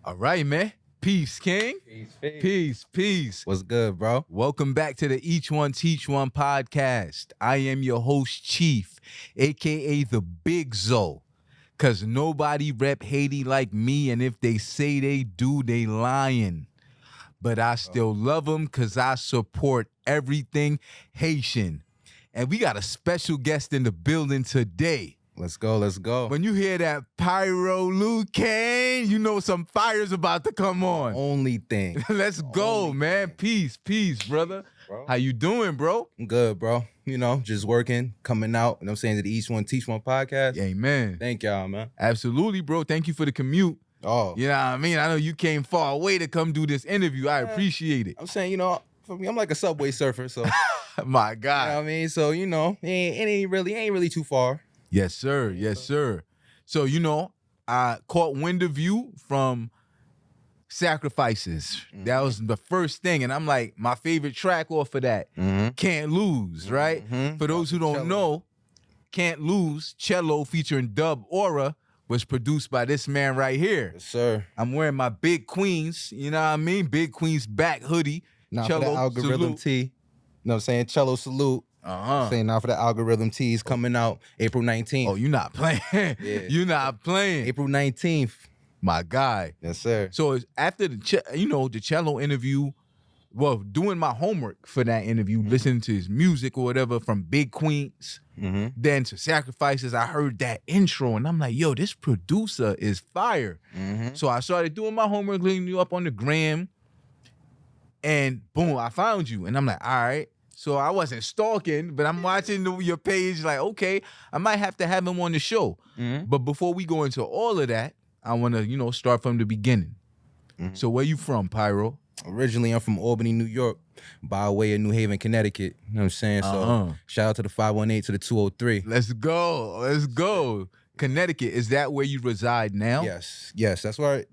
All right, man. Peace, King. Peace. What's good, bro? Welcome back to the Each One Teach One podcast. I am your host, Chief, a.k.a. the Big Zo. Because nobody rep Haiti like me, and if they say they do, they lying. But I still love them because I support everything Haitian. And we got a special guest in the building today. Let's go. When you hear that Pyro Lucian, you know some fire's about to come on. Only thing. Let's go, man. Peace, brother. Bro. How you doing, bro? I'm good, bro. You know, just working, coming out, you know what I'm saying, to the Each One Teach One podcast. Amen. Thank y'all, man. Absolutely, bro. Thank you for the commute. Oh. You know what I mean? I know you came far away to come do this interview. I appreciate it. I'm saying, you know, for me, I'm like a subway surfer, so. My You know God. what I mean? So, you know, it ain't really too far. Yes, sir. Yes, sir. So, you know, I caught wind of you from Sacrifices. That was the first thing. And I'm like, my favorite track off of that, Can't Lose, right? For those who don't Chello. know, Can't Lose, Chello featuring Dub Aura was produced by this man right here. Yes, sir. I'm wearing my Big Queens, you know what I mean? Big Queens back hoodie. Now for the algorithm salute. tee. You know what I'm saying? Cello salute. Saying now for the algorithm tees coming out April 19th. Oh, you not playing. Yeah. You not playing. April 19th. My guy. Yes, sir. So it's after the the Chello interview, well, doing my homework for that interview, listening to his music or whatever from Big Queens, then to Sacrifices, I heard that intro and I'm like, yo, this producer is fire. So I started doing my homework, looking you up on the gram, and boom, I found you. And I'm like, all right. So I wasn't stalking, but I'm watching your page like, okay, I might have to have him on the show. But before we go into all of that, I want to, start from the beginning. So where you from, Pyro? Originally, I'm from Albany, New York, by way of New Haven, Connecticut. You know what I'm saying? So shout out to the 518 to the 203. Let's go. Connecticut, is that where you reside now? Yes. That's where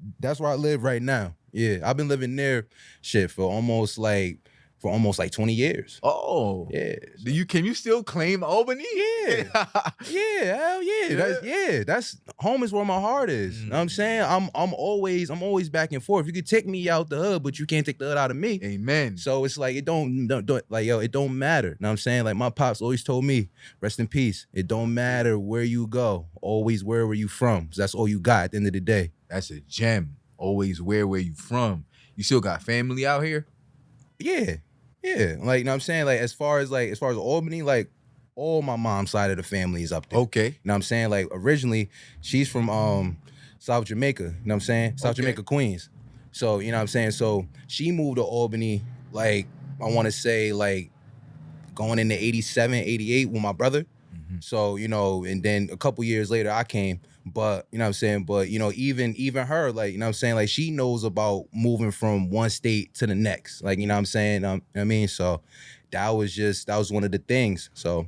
I live right now. Yeah, I've been living there, for almost like 20 years. Oh. Yeah. Can you still claim Albany? Yeah. Yeah, hell yeah. That's home is where my heart is. You know what I'm saying? I'm always back and forth. You could take me out the hood, but you can't take the hood out of me. Amen. So it's like it don't like, yo, it don't matter. You know what I'm saying? Like my pops always told me, rest in peace. It don't matter where you go. Always where you from. 'Cause that's all you got at the end of the day. That's a gem. Always where you from. You still got family out here? Yeah. Like, you know what I'm saying? Like as far as Albany, like all my mom's side of the family is up there. Okay. You know what I'm saying? Like originally, she's from South Jamaica. You know what I'm saying? South Jamaica, Queens. So, you know what I'm saying? So she moved to Albany, like, I want to say, like, going into 87, 88 with my brother. So, and then a couple years later, I came. But, you know what I'm saying? But, even her, like, you know what I'm saying? Like, she knows about moving from one state to the next. Like, you know what I'm saying? You know what I mean? So that was one of the things. So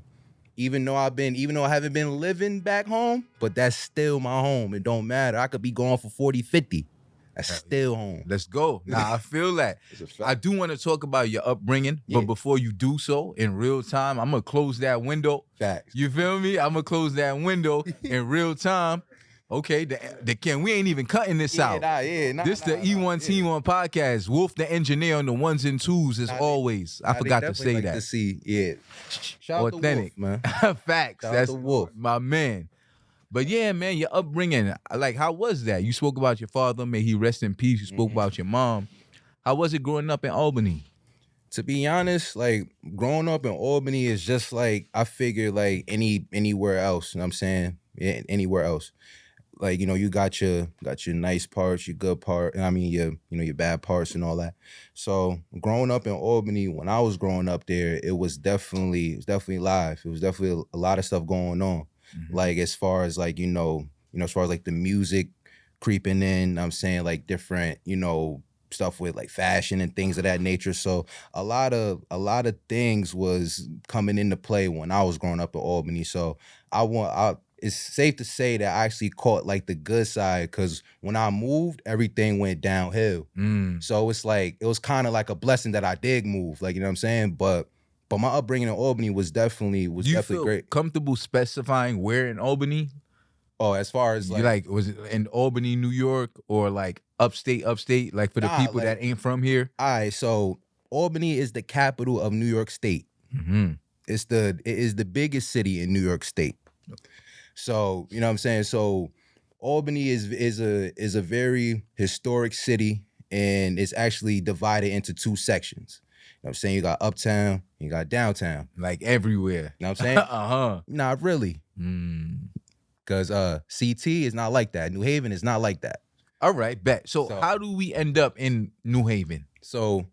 even though I haven't been living back home, but that's still my home. It don't matter. I could be gone for 40, 50. That's still home. Let's go. Nah, I feel that. I do want to talk about your upbringing, but before you do so, in real time, I'm going to close that window. Facts. You feel me? I'm going to close that window in real time. Okay, we ain't even cutting this out. This the E1 T1 podcast. Wolf the engineer on the ones and twos as always. I forgot to say that. To see, shout authentic, out to Wolf, man. Facts. Shout That's out to Wolf. my man. But yeah, man, your upbringing, like, how was that? You spoke about your father, may he rest in peace. You spoke about your mom. How was it growing up in Albany? To be honest, like, growing up in Albany is just like, I figure, like, anywhere else, you know what I'm saying? Yeah, anywhere else. Like, you got your nice parts, your good part, I mean, your bad parts and all that. So growing up in Albany, when I was growing up there, it was definitely live. It was definitely a lot of stuff going on. Like, as far as like, as far as like the music creeping in, I'm saying, like, different, stuff with like fashion and things of that nature. So a lot of things was coming into play when I was growing up in Albany. So it's safe to say that I actually caught like the good side, because when I moved, everything went downhill. So it's like, it was kind of like a blessing that I did move, like, you know what I'm saying? But my upbringing in Albany was definitely feel great. Comfortable specifying where in Albany? Oh, as far as like, was it in Albany, New York, or like upstate, like for the Nah, people like- that ain't from here? All right, so Albany is the capital of New York State. Mm-hmm. It is the biggest city in New York State. So, you know what I'm saying? So Albany is a very historic city, and it's actually divided into two sections. You know what I'm saying? You got uptown, you got downtown. Like everywhere. You know what I'm saying? Uh-huh. Not really. Because CT is not like that. New Haven is not like that. All right, bet. So So- how do we end up in New Haven? So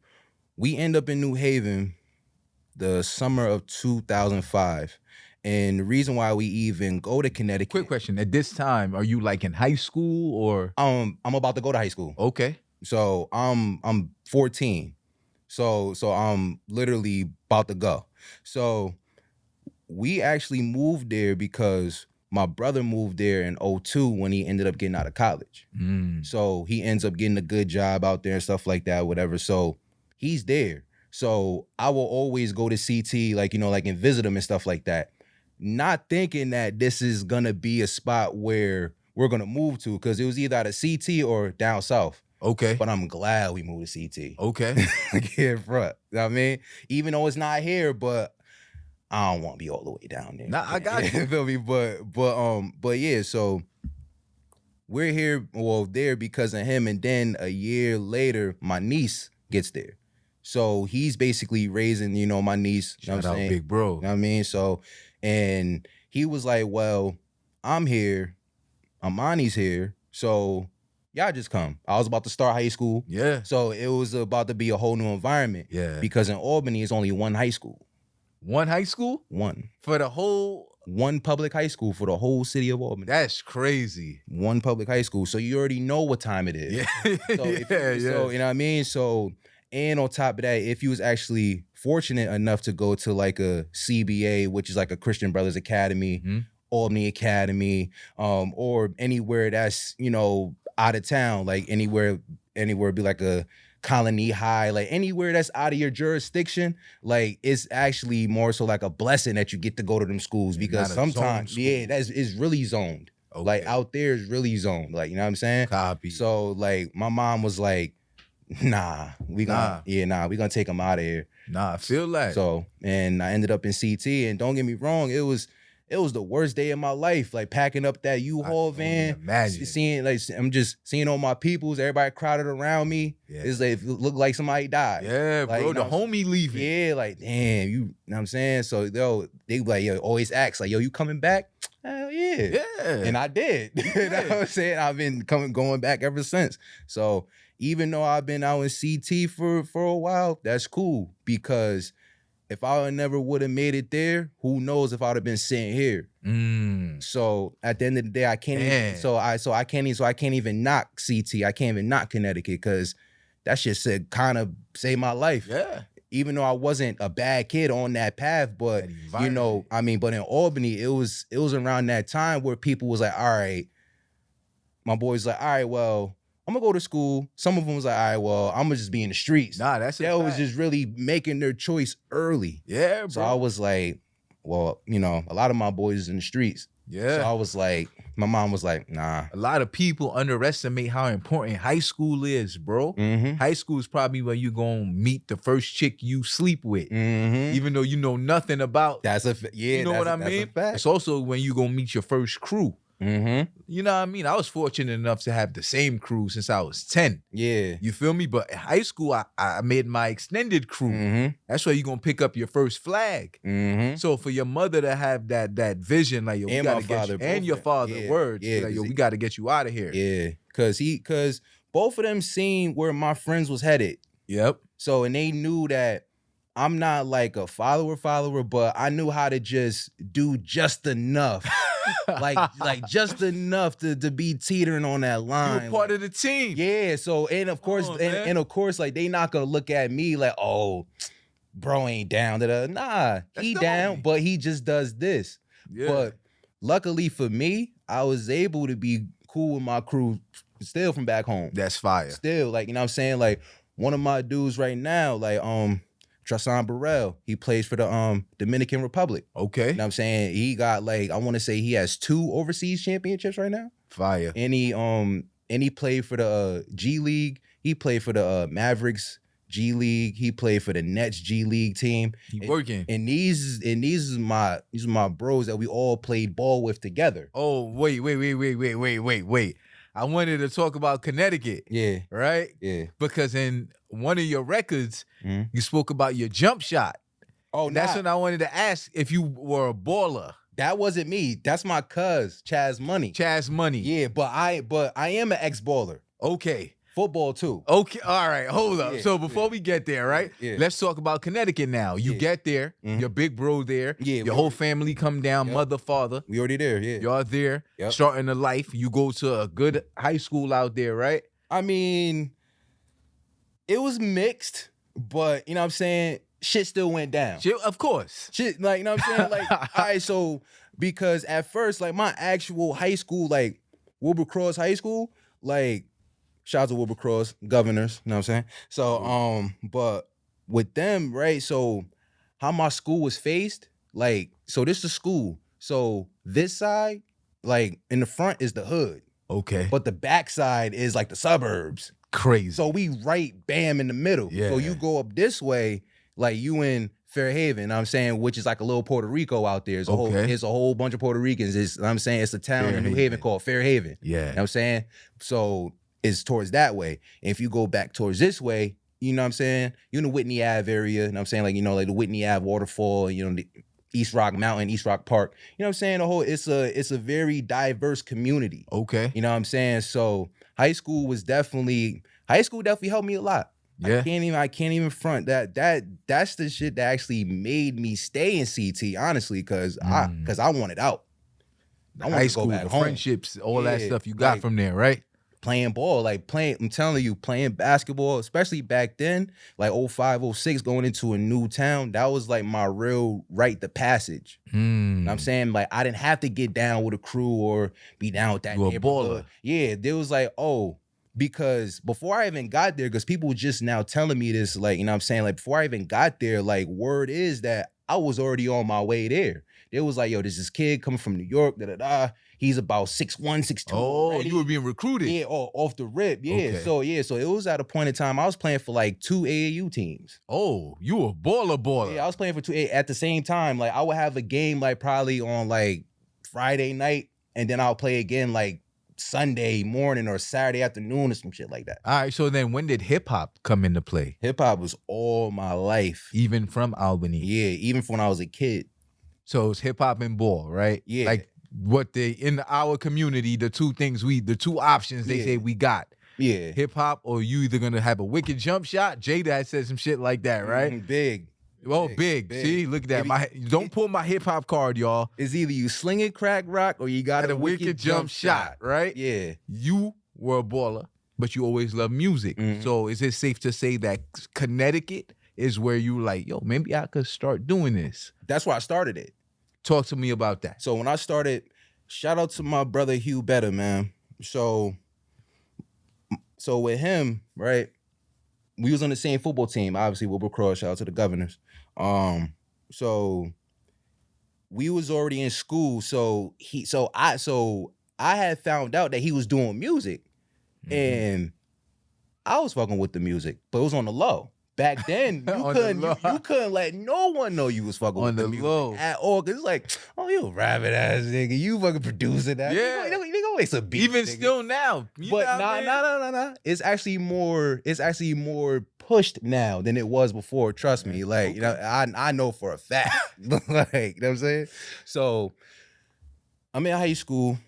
we end up in New Haven the summer of 2005. And the reason why we even go to Connecticut. Quick question. At this time, are you like in high school or? I'm about to go to high school. Okay. So I'm 14. So I'm literally about to go. So we actually moved there because my brother moved there in 2002 when he ended up getting out of college. So he ends up getting a good job out there and stuff like that, whatever. So he's there. So I will always go to CT, like, you know, like and visit him and stuff like that. Not thinking that this is gonna be a spot where we're gonna move to, because it was either out of CT or down south. Okay. But I'm glad we moved to CT. Okay. Like here in front. You know what I mean? Even though it's not here, but I don't want to be all the way down there. Nah, I got you. Feel me? But yeah, so we're here, well, there because of him. And then a year later, my niece gets there. So he's basically raising, you know, my niece. You know Shout what I'm out, saying? big bro. You know what I mean? So, and he was like, well, I'm here. Amani's here. So y'all just come. I was about to start high school. Yeah. So it was about to be a whole new environment. Yeah. Because in Albany, it's only one high school. One high school One. for the whole. One public high school for the whole city of Albany. That's crazy. One public high school. So you already know what time it is. Yeah. So, yeah. So, you know what I mean? So, and on top of that, if you was actually fortunate enough to go to like a CBA, which is like a Christian Brothers Academy, Albany Academy, or anywhere that's, you know, out of town, like anywhere be like a Colony High, like anywhere that's out of your jurisdiction, like it's actually more so like a blessing that you get to go to them schools, because Not a zoned sometimes, school. yeah, it's really zoned. Okay. Like out there is really zoned, like, you know what I'm saying? Copy. So like my mom was like, nah, we gonna take him out of here. Nah, I feel like. So, and I ended up in CT, and don't get me wrong, it was the worst day of my life, like packing up that U-Haul van, imagine. seeing, like, I'm just seeing all my peoples, everybody crowded around me. Yeah. It's like, it looked like somebody died. Yeah, Like, bro. you The know, homie leaving. Yeah, like, damn, you know what I'm saying? So, yo, they like, yo, always ask, like, yo, you coming back? Hell yeah. Yeah. And I did. You know what I'm saying? I've been going back ever since. So even though I've been out in CT for a while, that's cool, because if I never would have made it there, who knows if I'd have been sitting here. So at the end of the day, I can't even, so I can't even knock CT. I can't even knock Connecticut, because that shit said kind of saved my life. Yeah. Even though I wasn't a bad kid on that path, but you know, I mean, but in Albany, it was around that time where people was like, all right, my boys like, all right, well, I'm gonna go to school. Some of them was like, all right, well, I'm gonna just be in the streets. Nah, that's They was just really making their choice early. Yeah, bro. So I was like, well, you know, a lot of my boys is in the streets. Yeah. So I was like, my mom was like, nah. A lot of people underestimate how important high school is, bro. Mm-hmm. High school is probably where you gonna meet the first chick you sleep with, even though you know nothing about. That's a yeah. You know what I mean? It's also when you gonna meet your first crew. You know what I mean? I was fortunate enough to have the same crew since I was 10. Yeah. You feel me? But in high school, I made my extended crew. That's where you're going to pick up your first flag. So for your mother to have that vision, like, yo, we And got my to get father, you, and both your of them. father, Yeah, words, yeah, like, yo, 'cause we got to get you out of here. Yeah. Cause both of them seen where my friends was headed. Yep. So, and they knew that I'm not like a follower, but I knew how to just do just enough. like just enough to be teetering on that line. You were part of the team. Yeah. So, and of course, and of course, like, they not gonna look at me like, oh, bro ain't down. Nah, he down, but he just does this. Yeah. But luckily for me, I was able to be cool with my crew still from back home. That's fire. Still, like, you know what I'm saying? Like, one of my dudes right now, like, Tresson Burrell, he plays for the Dominican Republic. Okay. You know what I'm saying? He got, like, I want to say he has 2 overseas championships right now. Fire. And and he played for the G League. He played for the Mavericks G League. He played for the Nets G League team. He working. And these are my bros that we all played ball with together. Oh, wait. I wanted to talk about Connecticut. Yeah. Right? Yeah. Because in one of your records, you spoke about your jump shot. Oh, and that's when I wanted to ask if you were a baller. That wasn't me. That's my cuz, Chaz Money. Chaz Money. Yeah, but I am an ex-baller. Okay. Football too. Okay, all right, hold up. Yeah, So before we get there, right? Yeah. Let's talk about Connecticut now. You get there, your big bro there, your whole family come down, mother, father. We already there, yeah. Y'all there, starting a life. You go to a good high school out there, right? I mean, it was mixed, but you know what I'm saying? Shit still went down. Shit, of course. Shit, like, you know what I'm saying? Like, all right, so because at first, like my actual high school, like Wilbur Cross High School, like shout out to Wilbur Cross, governors, you know what I'm saying? So, but with them, right? So how my school was faced, like, so this is school. So this side, like in the front is the hood. Okay. But the back side is like the suburbs. Crazy. So we right bam in the middle. Yeah. So you go up this way, like you in Fairhaven, you know what I'm saying, which is like a little Puerto Rico out there. It's a whole bunch of Puerto Ricans. It's, you know what I'm saying, it's a town in New Haven called Fairhaven. Yeah. You know what I'm saying? So it's towards that way. And if you go back towards this way, you know what I'm saying, you in the Whitney Ave area, you know what I'm saying, like, you know, like the Whitney Ave waterfall, you know, the East Rock Mountain, East Rock Park. You know what I'm saying? The whole it's a very diverse community. Okay. You know what I'm saying? So high school definitely helped me a lot. Yeah. I can't even front that's the shit that actually made me stay in CT, honestly, because I wanted out. I wanted high to go school, back the home. friendships, all that Yeah, stuff you got like, from there, right? Playing ball, I'm telling you, playing basketball, especially back then, like 05, 06, going into a new town, that was like my real rite of passage. You know what I'm saying? Like, I didn't have to get down with a crew or be down with that You a neighborhood. baller. Yeah, there was like, because before I even got there, because people were just now telling me this, like, you know what I'm saying? Like, before I even got there, like, word is that I was already on my way there. It was like, yo, there's this kid coming from New York, He's about 6'1", 6'2". Oh, already. you were being recruited. Yeah, off the rip. Yeah. Okay. So it was at a point in time I was playing for like 2 AAU teams. Oh, you a baller. Yeah, I was playing for 2 at the same time. Like I would have a game like probably on like Friday night, and then I'll play again like Sunday morning or Saturday afternoon or some shit like that. All right, so then when did hip hop come into play? Hip hop was all my life. Even from Albany. Yeah, even from when I was a kid. So it's hip hop and ball, right? Yeah. Like what in our community, the two options they say we got. Yeah. Hip hop, or you either gonna have a wicked jump shot. J-Dad said some shit like that, right? Big. Oh, big. See, look at that. Don't pull my hip hop card, y'all. It's either you slinging crack rock or you got a wicked jump shot, right? Yeah. You were a baller, but you always loved music. So is it safe to say that Connecticut is where you like, yo, maybe I could start doing this? That's where I started it. Talk to me about that. So when I started, shout out to my brother Hugh Better, man. So with him, right, we was on the same football team. Obviously, Wilbur Cross, shout out to the governors. So we was already in school. So I had found out that he was doing music, and I was fucking with the music, but it was on the low. Back then, you couldn't let no one know you was fucking with the music low at all. Cause it's like, oh, you a rabbit ass nigga, you fucking producing that. Yeah, you gonna make some beats. Even nigga. still now, But nah. It's actually more pushed now than it was before. Trust me. Like, okay. You know, I know for a fact. Like, you know what I'm saying? So I'm in high school.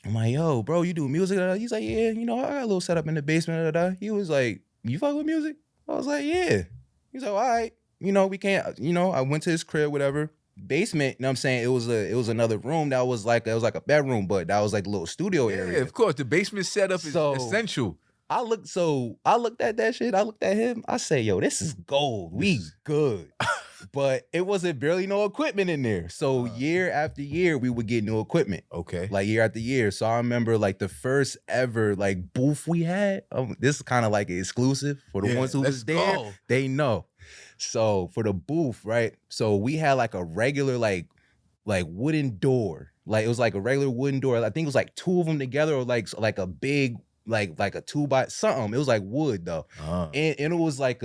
I'm like, yo, bro, you do music? He's like, yeah, you know, I got a little setup in the basement. He was like, you fuck with music? I was like, yeah. He's like, all right. You know, we can't, you know, I went to his crib, whatever. Basement, you know what I'm saying? It was another room that was like a bedroom, but that was like a little studio area. Yeah, of course. The basement setup is essential. I looked at that shit. I looked at him. I say, yo, this is gold. We good. But it wasn't barely no equipment in there. So year after year, we would get new equipment. Okay. Like year after year. So I remember like the first ever like booth we had. This is kind of like an exclusive for the ones who was there. Go. They know. So for the booth, right? So we had like a regular like wooden door. Like it was like a regular wooden door. I think it was like two of them together, or like a big like a 2x something. It was like wood though. And it was like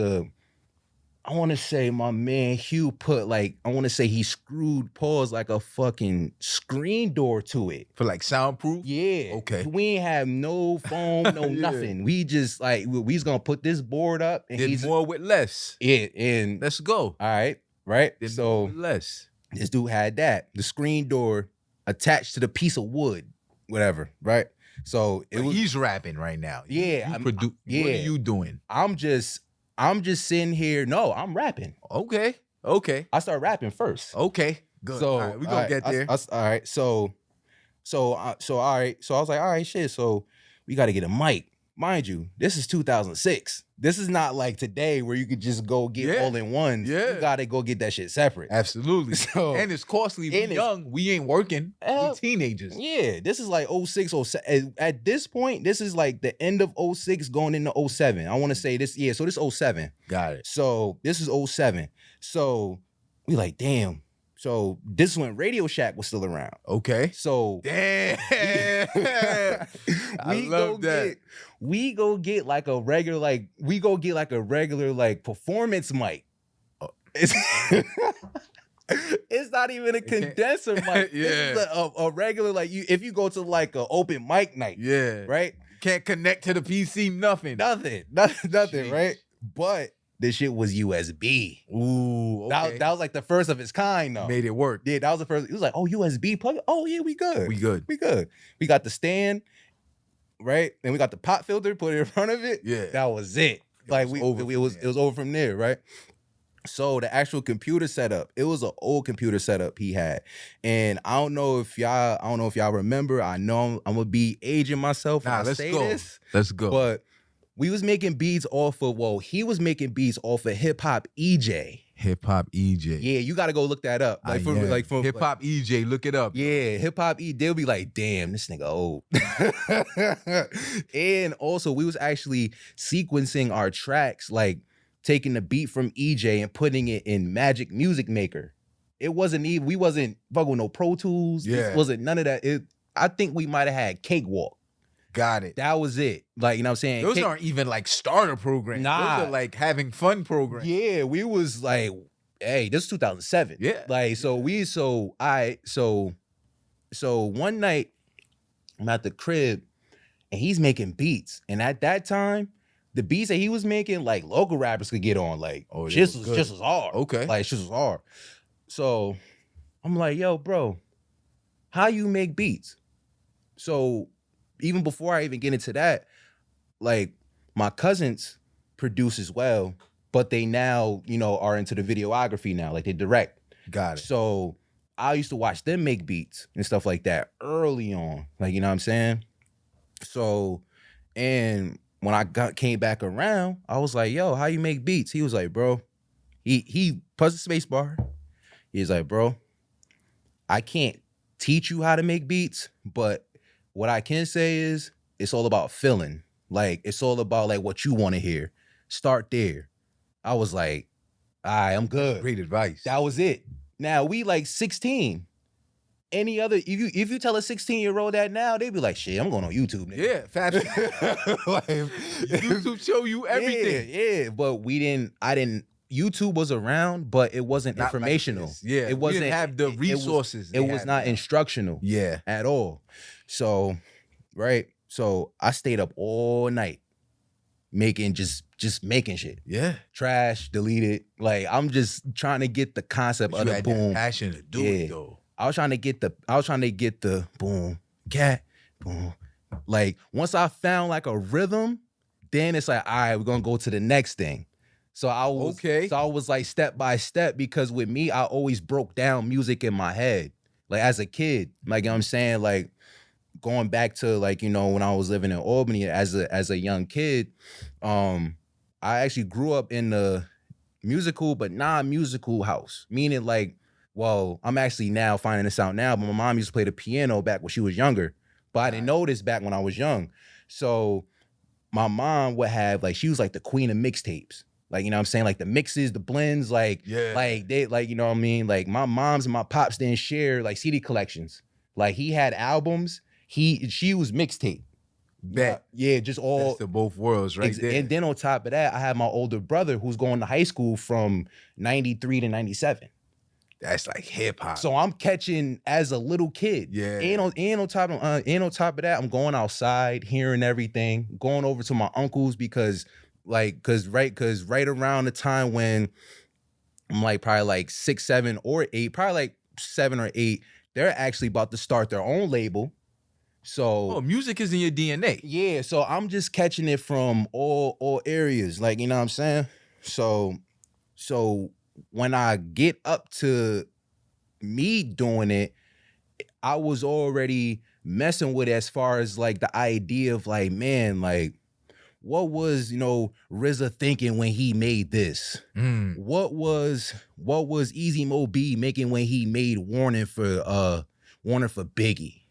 I want to say my man Hugh put like, I want to say he screwed pause like a fucking screen door to it. For like soundproof? Yeah. Okay. We ain't have no foam, no nothing. We just like, we's gonna put this board up and Did more with less. Yeah, and let's go. All right, right? Did so more with less. This dude had that. The screen door attached to the piece of wood, whatever, right? So he's rapping right now. Yeah. What are you doing? I'm just sitting here. No, I'm rapping. Okay. I start rapping first. Okay. Good. So all right, we're gonna get there. all right. So all right. So I was like, all right, shit. So we got to get a mic. Mind you, this is 2006. This is not like today where you could just go get all in ones. Yeah. You got to go get that shit separate. Absolutely. So, and it's costly. We're young. We ain't working. We teenagers. Yeah. This is like 06, 07. At this point, this is like the end of 06 going into 07. I want to say this. Yeah. So this 07. Got it. So this is 07. So we like, damn. So this is when Radio Shack was still around. Okay. So damn. I love that. We go get like a regular like performance mic. It's it's not even a condenser mic. Yeah. This is a regular like if you go to like an open mic night. Yeah. Right? Can't connect to the PC, nothing. Nothing, right? But this shit was USB. Ooh, okay. That was like the first of its kind, though. Made it work. Yeah, that was the first. It was like, oh, USB plug. Oh yeah, we good. We good. We got the stand, right? And we got the pop filter. Put it in front of it. Yeah, that was it. Like it was over from there, right? So the actual computer setup, it was an old computer setup he had, and I don't know if y'all remember. I know I'm gonna be aging myself. Nah, let's go. Let's go. But we was making beats off of, he was making beats off of Hip Hop EJ. Hip Hop EJ. Yeah, you got to go look that up. Hip Hop EJ, look it up. Yeah, Hip Hop EJ. They'll be like, damn, this nigga old. And also, we was actually sequencing our tracks, like taking the beat from EJ and putting it in Magic Music Maker. We wasn't fucking with no Pro Tools. Yeah. It wasn't none of that. I think we might have had Cakewalk. Got it. That was it. Like, you know what I'm saying? Those aren't even like starter programs. Nah. Those are like having fun programs. Yeah, we was like, hey, this is 2007. Yeah. Like, so one night I'm at the crib and he's making beats. And at that time, the beats that he was making, like local rappers could get on. Like, just was hard. Okay. Like, just was hard. So I'm like, yo, bro, how you make beats? So even before I even get into that, like my cousins produce as well, but they now, are into the videography now, like they direct. Got it. So I used to watch them make beats and stuff like that early on, like, you know what I'm saying? So, and when I came back around, I was like, yo, how you make beats? He was like, bro, he pressed the space bar. He's like, bro, I can't teach you how to make beats, but what I can say is it's all about feeling. Like, it's all about like what you want to hear. Start there. I was like, all right, I'm good. Great advice. That was it. Now we like 16. Any other, if you tell a 16-year-old that now, they'd be like, shit, I'm going on YouTube, nigga. Yeah, fat. Like, YouTube show you everything. Yeah, but YouTube was around, but it wasn't not informational. Like yeah, it wasn't. We didn't have the resources. It was not instructional. Yeah, at all. So, right. So I stayed up all night making just making shit. Yeah, trash, delete it. Like I'm just trying to get the concept of the boom. Passion to do it though. I was trying to get the boom, cat, boom. Like once I found like a rhythm, then it's like, all right, we're gonna go to the next thing. So I was like step by step, because with me, I always broke down music in my head. Like as a kid, like, you know what I'm saying? Like going back to like, when I was living in Albany as a young kid, I actually grew up in the musical but non-musical house. Meaning like, well, I'm actually now finding this out now, but my mom used to play the piano back when she was younger. But I didn't know this back when I was young. So my mom would have like, she was like the queen of mixtapes. Like, you know what I'm saying? Like the mixes, the blends, like, like they, like, you know what I mean? Like my moms and my pops didn't share like CD collections. Like he had albums, she was mixtape. Bet. Yeah, just all That's the both worlds right there. And then on top of that, I have my older brother who's going to high school from 93 to 97. That's like hip hop. So I'm catching as a little kid. Yeah. And on top of that, I'm going outside, hearing everything, going over to my uncles because right around the time when I'm like probably like 6, 7, or 8, probably like 7 or 8, they're actually about to start their own label. So music is in your DNA. Yeah, so I'm just catching it from all areas, like, you know what I'm saying? So when I get up to me doing it, I was already messing with it as far as like the idea of like, man, like what was, RZA thinking when he made this? What was Easy Mo B making when he made Warning for Biggie?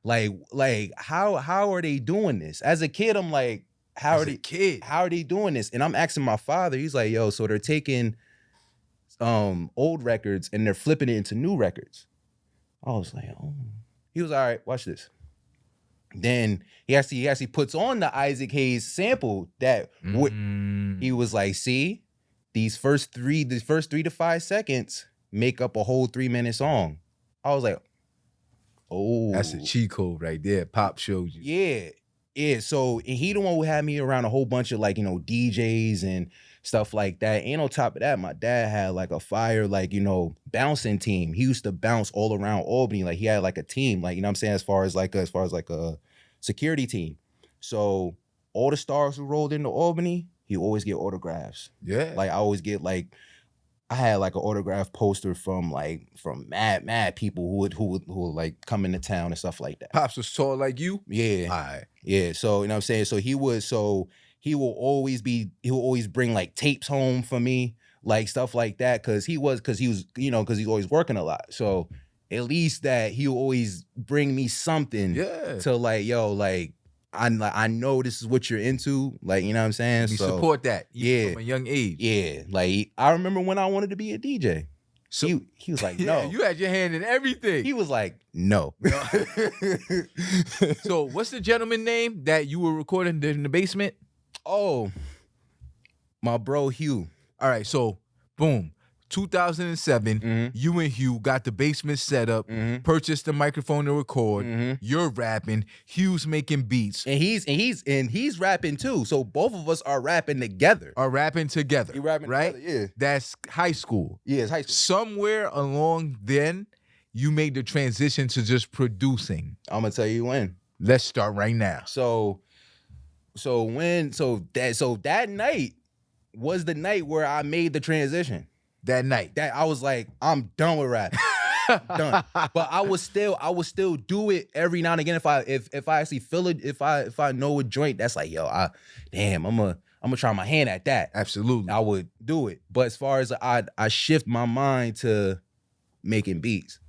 Like how are they doing this? As a kid, I'm like, how are they doing this? And I'm asking my father, he's like, yo, so they're taking old records and they're flipping it into new records. I was like, oh. He was all right, watch this. Then he actually puts on the Isaac Hayes sample that he was like, see, these first 3 to 5 seconds make up a whole 3-minute song. I was like, oh, that's a cheat code right there. Pop showed you. Yeah. So and he the one who had me around a whole bunch of like, DJs and stuff like that. And on top of that, my dad had like a fire, like, bouncing team. He used to bounce all around Albany. Like he had like a team, like, you know what I'm saying? As far as like a security team. So all the stars who rolled into Albany, he always get autographs. Yeah. Like I always get like, I had like an autograph poster from mad people who would like come into town and stuff like that. Pops was tall like you? Yeah. All right. Yeah. So, you know what I'm saying? So he will always bring like tapes home for me, like stuff like that. Cause he's always working a lot. So at least that he'll always bring me something to like, yo, like, I know this is what you're into, like, you know what I'm saying? We support that, from a young age. Yeah, like I remember when I wanted to be a DJ. So he was like, no. You had your hand in everything. He was like, no. So what's the gentleman name that you were recording in the basement? Oh, my bro Hugh. All right, so boom. 2007, you and Hugh got the basement set up, purchased the microphone to record. You're rapping, Hugh's making beats, and he's rapping too. So both of us are rapping together. You're rapping right? Together, yeah. That's high school. Yeah, it's high school. Somewhere along then, you made the transition to just producing. I'm gonna tell you when. Let's start right now. So that night was the night where I made the transition. That night, that I was like, I'm done with rap. Done. But I would still do it every now and again if I actually feel it, if I know a joint that's like, yo, I'm gonna try my hand at that. Absolutely. I would do it. But as far as I shift my mind to making beats.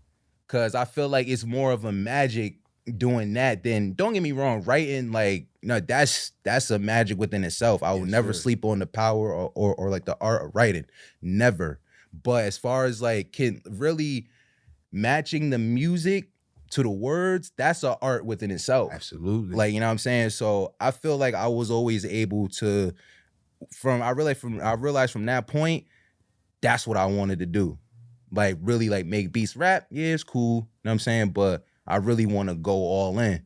Cause I feel like it's more of a magic doing that than, don't get me wrong, writing, like, that's a magic within itself. I would never sleep on the power or like the art of writing. Never. But as far as like really matching the music to the words, that's an art within itself. Absolutely. Like, you know what I'm saying? So I feel like I was always able to, I realized from that point, that's what I wanted to do. Like really like make beats. Rap, yeah, it's cool. You know what I'm saying? But I really want to go all in.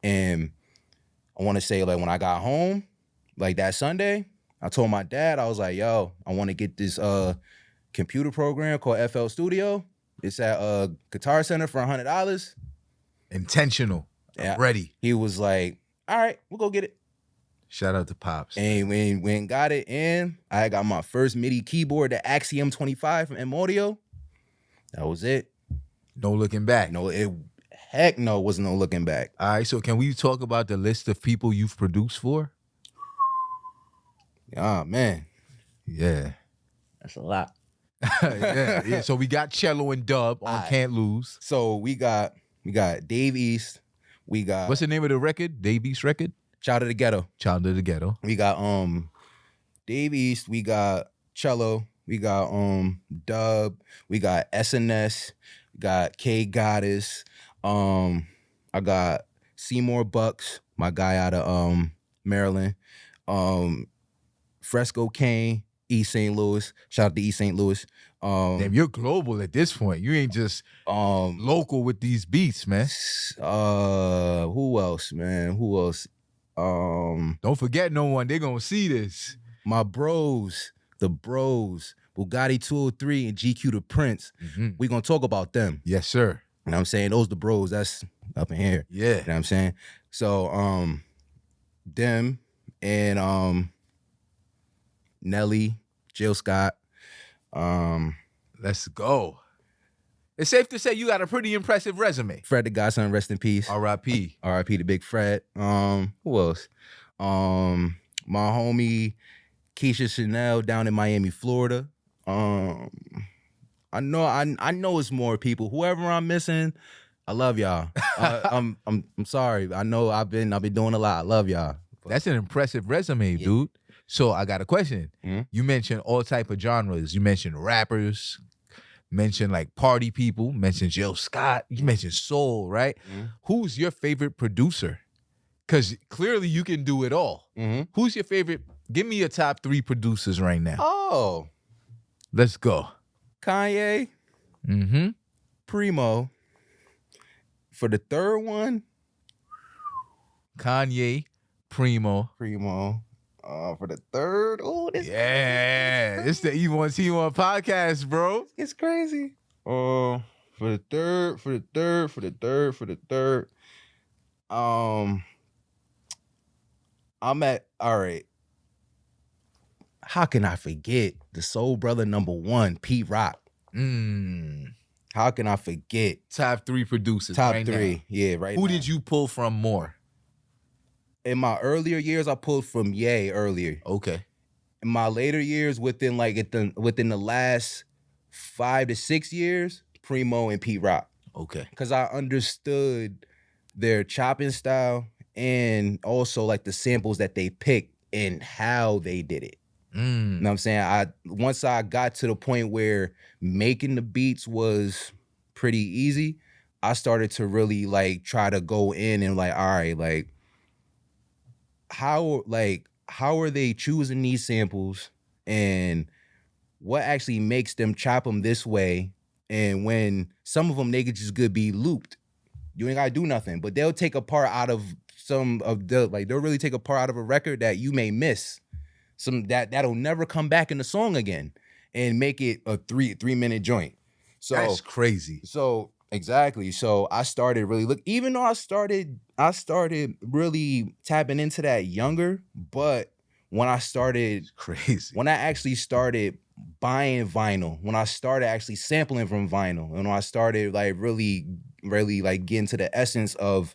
And I want to say, like, when I got home, like that Sunday, I told my dad, I was like, yo, I want to get this computer program called FL Studio. It's at Guitar Center for $100. Intentional. Yeah. Ready. He was like, all right, we'll go get it. Shout out to Pops. And when got it in, I got my first MIDI keyboard, the Axiom 25 from M Audio. That was it. No looking back. Heck no, wasn't no looking back. All right, so can we talk about the list of people you've produced for? Oh, man. Yeah. That's a lot. yeah. So we got Chello and Dub on Can't Lose. So we got Dave East. We got... What's the name of the record? Dave East record? Child of the Ghetto. Child of the Ghetto. We got Dave East. We got Chello. We got Dub. We got SNS. We got K Goddess. I got Seymour Bucks, my guy out of Maryland. Fresco Kane, East St. Louis. Shout out to East St. Louis. Damn, you're global at this point. You ain't just local with these beats, man. Who else, man? Who else? Don't forget no one. They're gonna see this. My bros, the bros, Bugatti 203 and GQ the Prince. We gonna talk about them. Yes, sir. You know what I'm saying? Those the bros. That's up in here. Yeah. You know what I'm saying? So them and Nelly, Jill Scott. Let's go. It's safe to say you got a pretty impressive resume. Fred the Godson, rest in peace. R.I.P. R.I.P. to Big Fred. Who else? My homie Keisha Chanel down in Miami, Florida. I know it's more people. Whoever I'm missing, I love y'all. I'm sorry. I know I've been doing a lot. I love y'all. That's an impressive resume, dude. So I got a question. You mentioned all type of genres. You mentioned rappers, mentioned like party people, mentioned Jill Scott, you mentioned soul, right? Who's your favorite producer? Because clearly you can do it all. Who's your favorite? Give me your top 3 producers right now. Oh. Let's go. Kanye. Primo. For the third one. Kanye, Primo. For the third, It's the E1T1 podcast, bro. It's crazy. For the third. I'm at, all right. How can I forget the soul brother #1, Pete Rock? How can I forget? Top 3 producers. Top right 3, now. yeah, right. Who now. did you pull from more? In my earlier years, I pulled from Ye earlier. Okay. In my later years, within the last 5 to 6 years, Primo and Pete Rock. Okay. Because I understood their chopping style and also like the samples that they picked and how they did it. You know what I'm saying? Once I got to the point where making the beats was pretty easy, I started to really like try to go in and like, all right, like how are they choosing these samples and what actually makes them chop them this way? And when some of them they could just good be looped, you ain't gotta do nothing, but they'll take a part out of some of the they'll really take a part out of a record that you may miss. Some that'll never come back in the song again and make it a 3-minute joint. So that's crazy. So exactly. So I started really even though I started really tapping into that younger, but when I started when I actually started buying vinyl, when I started actually sampling from vinyl, and when I started like really like getting to the essence of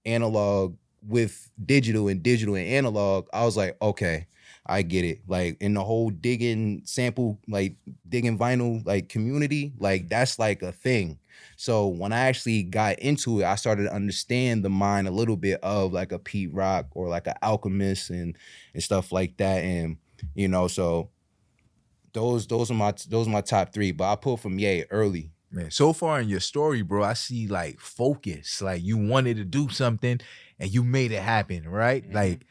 analog with digital and analog, I was like, okay, I get it. Like in the whole digging vinyl like community, like that's like a thing. So when I actually got into it, I started to understand the mind a little bit of like a Pete Rock or like an Alchemist and stuff like that. And you know, so those are my top 3. But I pulled from Ye early. Man, so far in your story, bro, I see like focus. Like you wanted to do something and you made it happen, right? Like,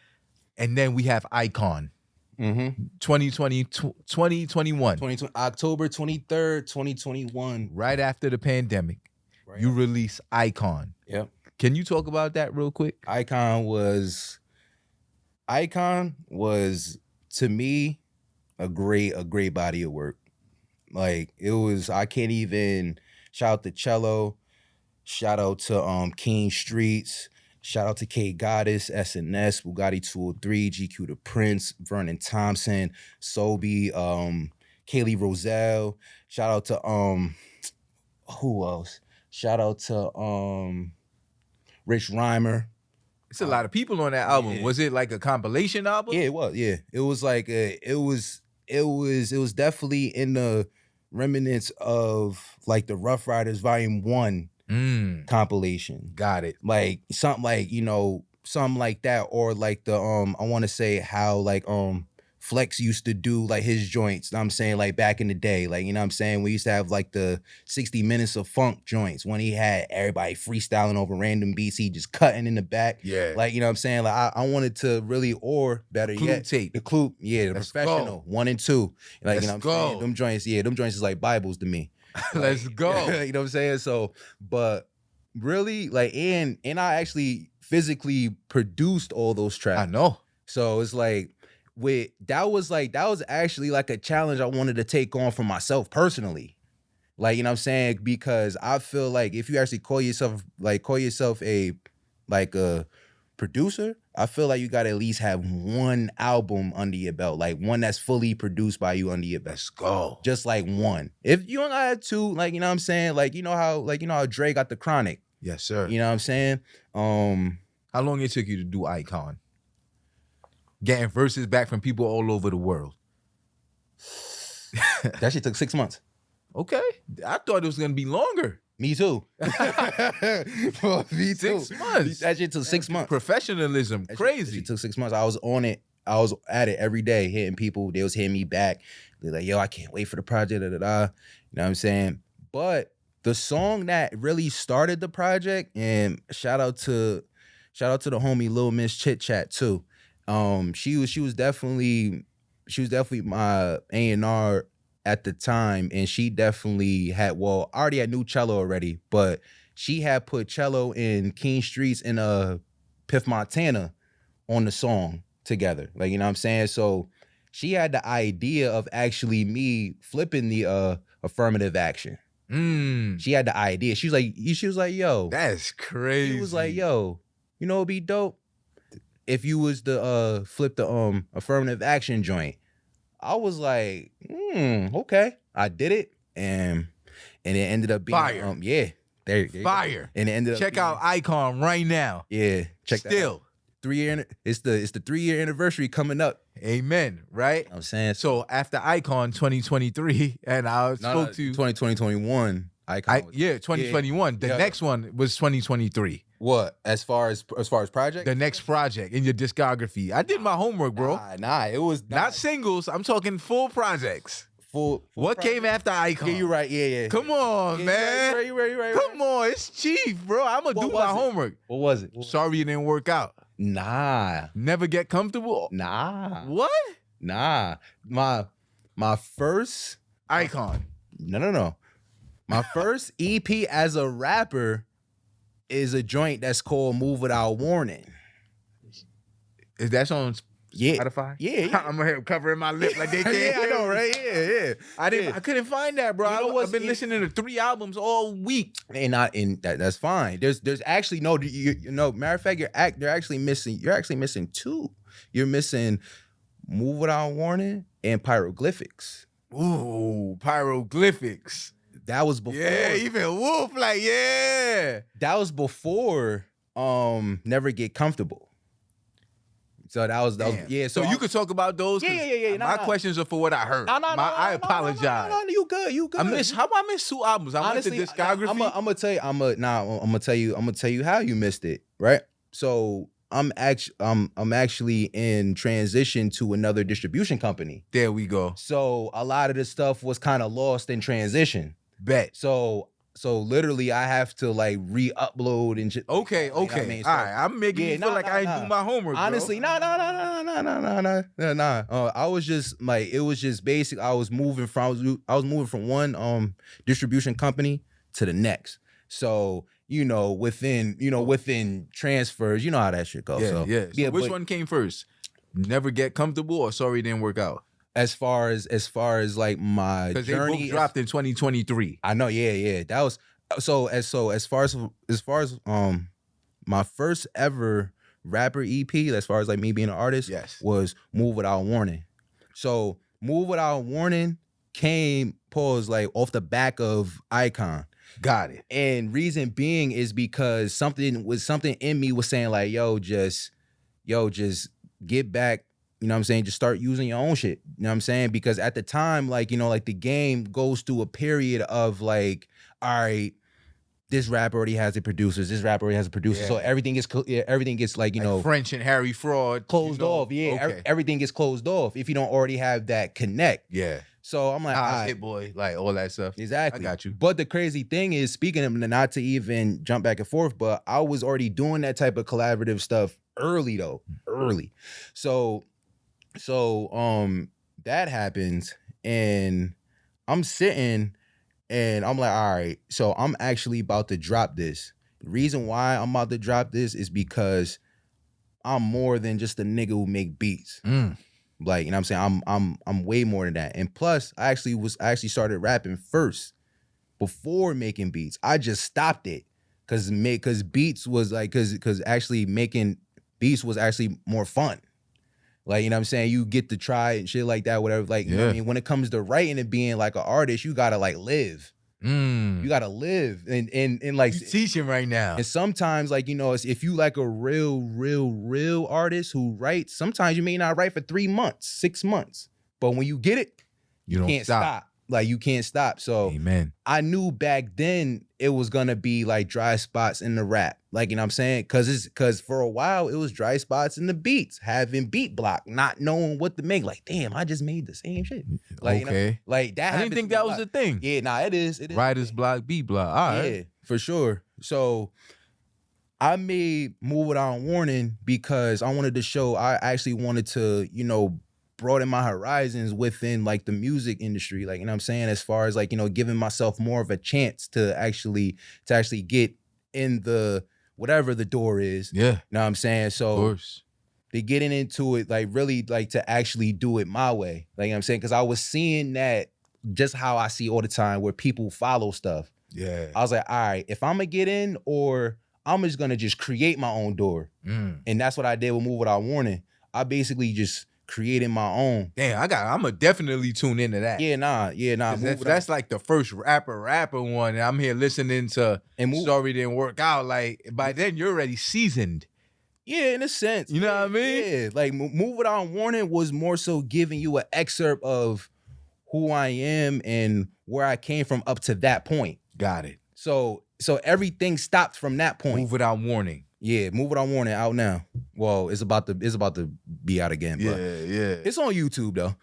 and then we have Icon. 2021. October 23rd, 2021. Right after the pandemic, you release Icon. Yep. Can you talk about that real quick? Icon was to me a great body of work. Like it was, I can't even shout out to Chello, shout out to King Streets, shout out to K Goddess, SNS, Bugatti 203, GQ the Prince, Vernon Thompson, Sobe, Kaylee Roselle. Shout out to who else? Shout out to Rich Reimer. It's a lot of people on that album. Yeah. Was it like a compilation album? Yeah, it was. Yeah, it was like it was definitely in the remnants of like the Rough Riders Volume 1 compilation. Got it. Like something like, you know, something like that, or like the I want to say how like Flex used to do like his joints, you know what I'm saying, like back in the day. Like, you know what I'm saying? We used to have like the 60 minutes of funk joints when he had everybody freestyling over random beats. He just cutting in the back. Yeah. Like, you know what I'm saying? Like I wanted to really, or better yet, tape. the Clue, the Let's Professional, go. 1 and 2. Like, Let's you know what I'm saying? go. Them joints is like Bibles to me. Let's go. You know what I'm saying? So, but really, like, and I actually physically produced all those tracks. I know. So it's like that was actually like a challenge I wanted to take on for myself personally. Like, you know what I'm saying? Because I feel like if you actually call yourself a producer, I feel like you gotta at least have one album under your belt, like one that's fully produced by you under your belt. Let's go. Just like one. If you don't have two, like, you know what I'm saying? Like, you know how Dre got the Chronic. Yes, sir. You know what I'm saying? How long it took you to do Icon? Getting verses back from people all over the world. That shit took 6 months. Okay. I thought it was going to be longer. Me too. Me too. 6 months. That shit took 6 months. Professionalism. That Crazy. shit took 6 months. I was on it. I was at it every day, hitting people. They was hitting me back. They're like, yo, I can't wait for the project. Da, da, da. You know what I'm saying? But the song that really started the project, and shout out to the homie Lil Miss Chit Chat too. She was definitely my A&R at the time, and she definitely had, I already had knew Chello already, but she had put Chello in King Streets and Piff Montana on the song together. Like, you know what I'm saying? So she had the idea of actually me flipping the affirmative action. She had the idea. She was like, yo. That's crazy. She was like, yo, you know what'd be dope? If you was to flip the affirmative action joint. I was like, okay. I did it, and it ended up being fire. There you fire. Go. And it ended up check out Icon right now. Yeah, check that out. 3 year. It's the 3-year anniversary coming up. Amen. Right. I'm saying so after Icon 2023, and I spoke to 2021. Icon. 2021. The next one was 2023. What? As far as project? The next project in your discography. I did my homework, bro. Nah, it was not singles. I'm talking full projects. Full what project? Came after Icon? Yeah, you're right. Yeah. Come on, man. You're right. Come on, it's chief, bro. I'm gonna do my homework. What was it? Sorry it didn't work out. Nah. Never Get Comfortable? Nah. What? Nah. My first Icon. No. My first EP as a rapper is a joint that's called Move Without Warning. Is that on Spotify? Yeah. I'm gonna have covering my lip like they can't. Yeah, I know, right? Yeah. I couldn't find that, bro. I've been listening to 3 albums all week. And that's fine. There's actually matter of fact, you're actually missing 2. You're missing Move Without Warning and Pyroglyphics. Ooh, Pyroglyphics. That was before. Yeah, even Wolf, That was before Never Get Comfortable. So that was yeah. So you could talk about those. Yeah. My questions are for what I heard. I apologize. No, you good. How I missed 2 albums? I went to discography. I'm gonna tell you how you missed it, right? So I'm actually in transition to another distribution company. There we go. So a lot of the stuff was kind of lost in transition. Bet. So literally I have to like re-upload and shit. Okay. You know what I mean? So, all right, I'm making you feel like I ain't do my homework. Honestly, bro. No. I was just like, it was just basic. I was moving from one distribution company to the next. So within transfers, you know how that shit goes. Yeah. So which one came first? Never Get Comfortable or Sorry It Didn't Work Out? As far as like my because journey, they both dropped in 2023. I know, yeah. That was as far as my first ever rapper EP, as far as like me being an artist, was Move Without Warning. So Move Without Warning came like off the back of Icon. Got it. And reason being is because something in me was saying like, yo, just get back. You know what I'm saying? Just start using your own shit. You know what I'm saying? Because at the time, like, like the game goes through a period of like, all right, this rap already has a producer. This rap already has a producer. Yeah. So everything gets like, you know, French and Harry Fraud closed off. Yeah, Okay. everything gets closed off if you don't already have that connect. Yeah. So I'm like, all right. Hit Boy, like all that stuff. Exactly. I got you. But the crazy thing is, speaking of, not to even jump back and forth, but I was already doing that type of collaborative stuff early. So that happens, and I'm sitting and I'm like, all right, so I'm actually about to drop this. The reason why I'm about to drop this is because I'm more than just a nigga who make beats. Like, you know what I'm saying? I'm way more than that. And plus, I actually started rapping first before making beats. I just stopped it because beats was like, because actually making beats was actually more fun. Like, you know what I'm saying? You get to try and shit like that, whatever. Like, you know what I mean? When it comes to writing and being like an artist, you gotta like live. You gotta live. And like, you teaching right now. And sometimes, like, you know, if you like a real artist who writes, sometimes you may not write for 3 months, 6 months. But when you get it, you can't stop. Like, you can't stop. So Amen. I knew back then it was gonna be like dry spots in the rap. Like, you know what I'm saying? Cause for a while it was dry spots in the beats, having beat block, not knowing what to make. Like, damn, I just made the same shit. Like, okay. You know, like that. I didn't think that was a thing. Yeah, nah, it is. It is. Writer's block, beat block. All right. Yeah, for sure. So I made Move Without Warning because I wanted to show, I actually wanted to, you know, broaden my horizons within like the music industry. Like, you know what I'm saying? As far as like, you know, giving myself more of a chance to actually get in the, whatever the door is. Yeah. You know what I'm saying? So of course. They getting into it, like really like to actually do it my way. Like, you know what I'm saying? Cause I was seeing that just how I see all the time where people follow stuff. Yeah. I was like, all right, if I'm gonna get in, or I'm just gonna just create my own door. And that's what I did with Move Without Warning. I basically just created my own. Damn, I'm gonna definitely tune into that. Yeah, nah. That's like the first rapper one. And I'm here listening to Sorry Didn't Work Out. Like, by then you're already seasoned. Yeah, in a sense. You know what I mean? Yeah, like Move Without Warning was more so giving you an excerpt of who I am and where I came from up to that point. Got it. So everything stopped from that point. Move Without Warning. Yeah, Move Without Warning out now. Well, it's about to be out again. But yeah. It's on YouTube though.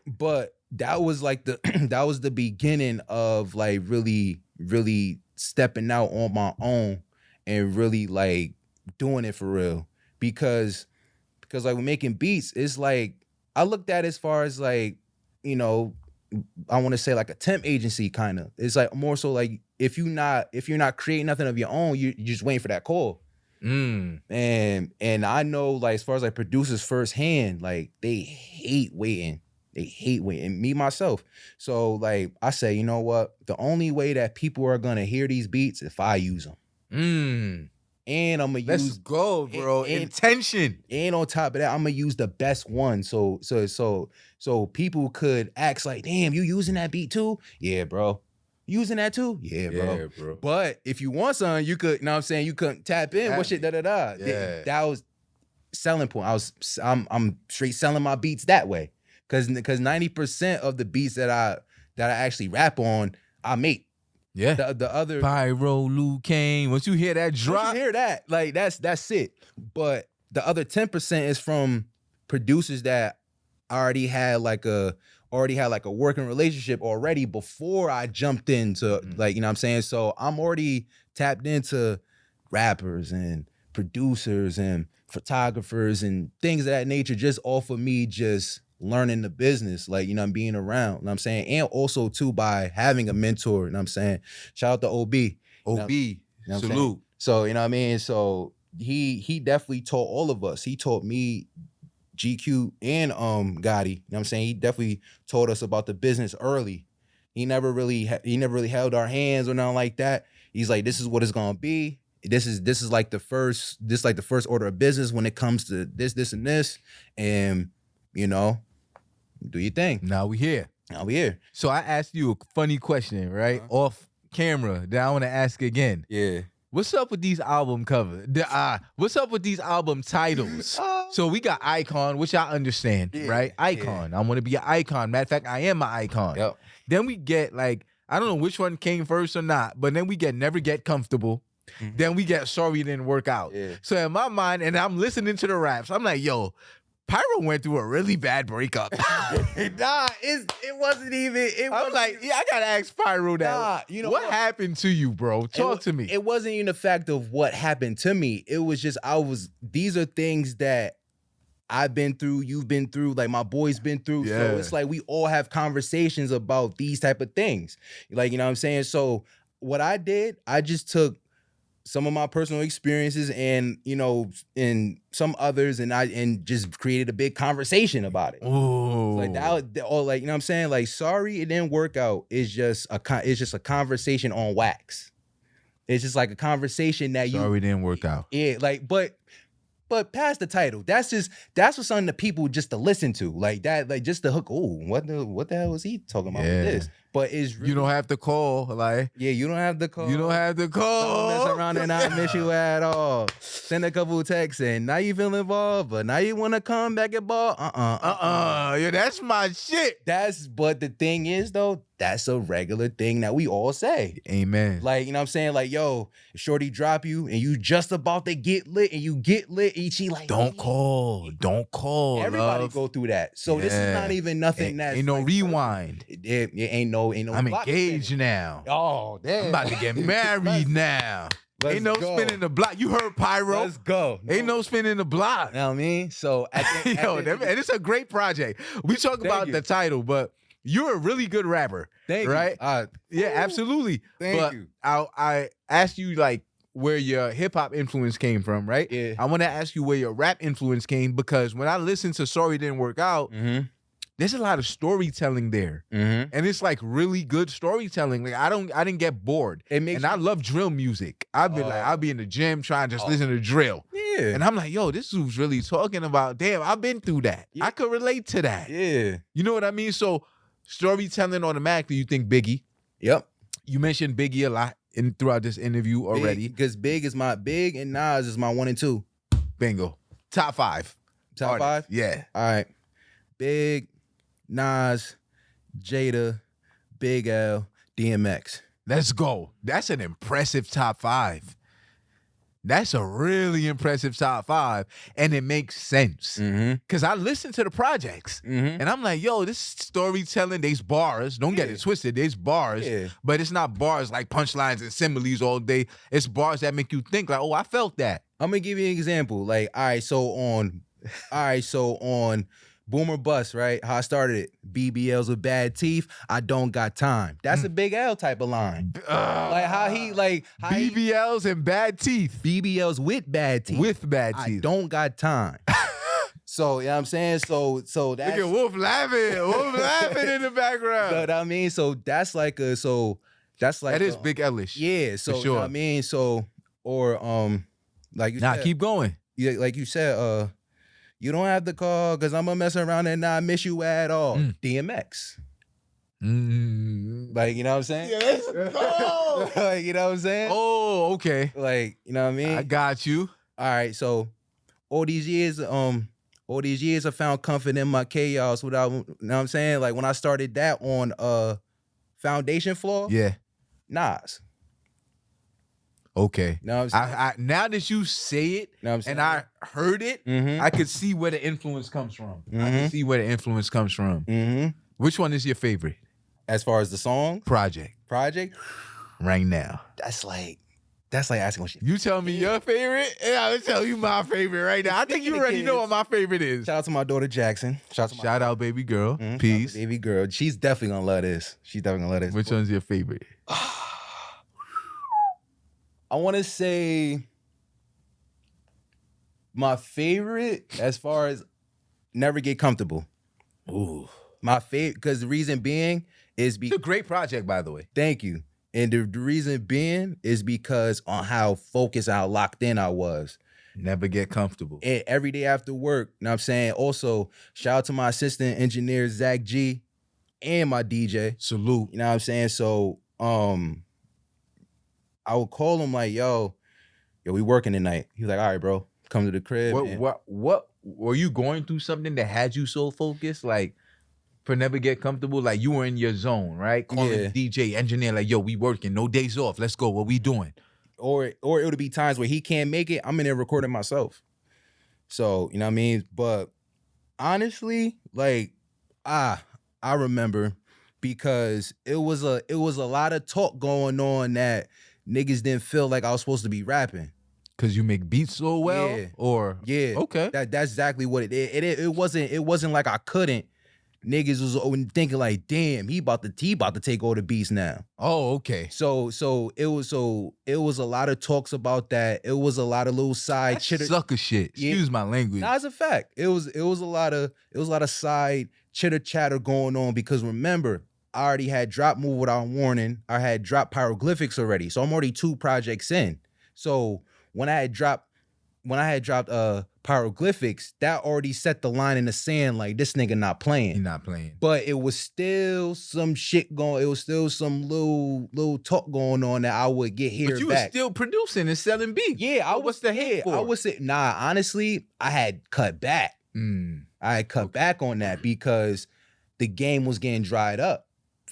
But that was like that was the beginning of like really stepping out on my own and really like doing it for real. Because like making beats, it's like I looked at it as far as like, you know, I want to say like a temp agency kind of. It's like more so like if you're not creating nothing of your own, you're just waiting for that call. And I know like as far as like producers firsthand, like they hate waiting. Me myself. So like I say, you know what? The only way that people are gonna hear these beats if I use them. And I'm gonna use. Let's go, bro. Intention. And on top of that, I'm gonna use the best one. So people could ask like, "Damn, you using that beat too?" Yeah, bro. Using that too? Yeah, bro. But if you want something, you could. You know what I'm saying? You couldn't tap in. What shit? Yeah. That was selling point. I'm straight selling my beats that way. Cause 90% of the beats that I actually rap on, I make. Yeah. The other Pyro Lucain. Once you hear that drop, once you hear that, like that's it. But the other 10% is from producers that already had like a working relationship already before I jumped into like, you know what I'm saying? So I'm already tapped into rappers and producers and photographers and things of that nature just off of me just learning the business, like, you know, being around, you know what I'm saying? And also too by having a mentor, you know what I'm saying? Shout out to OB. OB, salute. So, you know what I mean? So he definitely taught all of us. He taught me, GQ and Gotti, you know what I'm saying? He definitely taught us about the business early. He never really held our hands or nothing like that. He's like, this is what it's gonna be. This is like the first order of business when it comes to this and this. And, you know, do your thing. Now we here. So I asked you a funny question, right? Off camera. That I want to ask again. Yeah. What's up with these album covers? What's up with these album titles? So we got Icon, which I understand, right? Icon. I want to be an icon. Matter of fact, I am an icon. Yep. Then we get like I don't know which one came first or not, but then we get Never Get Comfortable. Then we get Sorry It Didn't Work Out. Yeah. So in my mind, and I'm listening to the raps, I'm like, yo, Pyro went through a really bad breakup. Nah, it wasn't even. I'm like, yeah, I gotta ask Pyro that. Nah, you know what what? happened to you, bro? Talk to me. It wasn't even the fact of what happened to me. It was just these are things that I've been through, you've been through, like my boy's been through. Yeah. So it's like we all have conversations about these type of things. Like, you know what I'm saying? So what I did, I just took some of my personal experiences and, you know, and some others, and just created a big conversation about it. Ooh. Like that, or like, you know what I'm saying? Like, Sorry It Didn't Work Out is just a conversation on wax. It's just like a conversation that Sorry It Didn't Work Out. Yeah, like, but past the title, that's for something that people just to listen to, like that, like just the hook. Oh, what the hell was he talking about with this? But it's really, You don't have to call, like. yeah, you don't have to call. You don't have to call. Don't mess around and not miss you at all. Send a couple texts and now you feel involved, but now you want to come back and ball. Yeah, that's my shit. But the thing is though, that's a regular thing that we all say. Amen. Like, you know what I'm saying? Like, yo, if shorty drop you and you just about to get lit and you get lit and she like, Don't call. Don't call. everybody love. go through that. So this is not even nothing that's Ain't no like, rewind. it ain't no I'm block engaged spinning. now. Oh, damn. I'm about to get married now. let's Ain't no go. spinning the block. You heard Pyro. Let's go. Ain't no spinning the block. You know what I mean? So Yo, and it's a great project. We talk about you. the title, but you're a really good rapper. Thank right? you. Yeah, absolutely. Thank but you. I asked you like where your hip hop influence came from, right? Yeah. I want to ask you where your rap influence came, because when I listened to Sorry It Didn't Work Out, there's a lot of storytelling there. And it's like really good storytelling. Like I didn't get bored. I love drill music. I'll be in the gym trying to just listen to drill. Yeah. And I'm like, yo, this dude's really talking about, damn, I've been through that. Yeah. I could relate to that. Yeah. You know what I mean? So storytelling automatically, you think Biggie. Yep. You mentioned Biggie a lot throughout this interview already. Because Big and Nas is my 1 and 2. Bingo. Top 5. Top 5? Yeah. All right. Big, Nas, Jada, Big L, DMX. Let's go. That's an impressive top 5. That's a really impressive top 5. And it makes sense. Because I listened to the projects. And I'm like, yo, this storytelling, there's bars. Don't get it twisted. There's bars. Yeah. But it's not bars like punchlines and similes all day. It's bars that make you think like, oh, I felt that. I'm gonna give you an example. Like, all right, so on Boom or Bust, right? How I started it. BBLs with bad teeth. I don't got time. That's a Big L type of line. Like how he BBLs and bad teeth. BBLs with bad teeth. With bad I teeth. don't got time. So, you know what I'm saying? So that's Look at Wolf laughing. Wolf laughing in the background. you know what I mean? So that's like That is Big L-ish. Yeah, so For you know sure. what I mean? So like you said, Keep going. yeah, like you said, you don't have to call because I'm gonna mess around and not miss you at all. DMX. Like, you know what I'm saying? Yes. Oh. Like, you know what I'm saying? Oh, okay. Like, you know what I mean? I got you. All right, so all these years I found comfort in my chaos without, you know what I'm saying? Like when I started that on Foundation Floor, Yeah. Nas. Okay. You know what I'm saying? I now that you say it Know what I'm saying? and I heard it, I could see where the influence comes from. I can see where the influence comes from. Which one is your favorite As far as the song project right now? that's like asking what shit. You tell me your favorite, and I'll tell you my favorite right now. I think you already know what my favorite is. Shout out to my daughter Jackson. Shout out, baby girl. Mhm. Peace. Baby girl. She's definitely gonna love this. Which one's your favorite? I want to say my favorite as far as Never Get Comfortable. Ooh. My favorite, because the reason being is It's a great project, by the way. thank you. And the reason being is because on how focused, how locked in I was. Never get comfortable. And every day after work, you know what I'm saying? Also, shout out to my assistant engineer, Zach G, and my DJ. Salute. You know what I'm saying? So, I would call him like, yo, we working tonight. He's like, all right, bro, come to the crib. What were you going through something that had you so focused? Like For never get comfortable, like you were in your zone, right? Calling Yeah. the DJ, engineer, like, yo, we working, no days off. Let's go. What we doing? Or it would be times where he can't make it. I'm in there recording myself. So, you know what I mean? But honestly, like, I remember because it was a lot of talk going on that niggas didn't feel like I was supposed to be rapping. Cause you make beats so well? Yeah. Or Yeah. okay. That's exactly what it wasn't like I couldn't. Niggas was thinking like, damn, he about to take all the beats now. Oh, okay. So it was a lot of talks about that. It was a lot of little side That's chitter. sucker shit. Excuse my language. Nah, it's a fact. It was a lot of side chitter chatter going on because remember, I already had dropped Move Without Warning. I had dropped Pyroglyphics already. So I'm already 2 projects in. So when I had dropped Pyroglyphics, that already set the line in the sand like this nigga not playing. He not playing. But it was still some shit going. It was still some little talk going on that I would get here. But you back. were still producing and selling beats. Yeah, What's the hate for? I would say, nah, honestly, I had cut back. I had cut back on that because the game was getting dried up.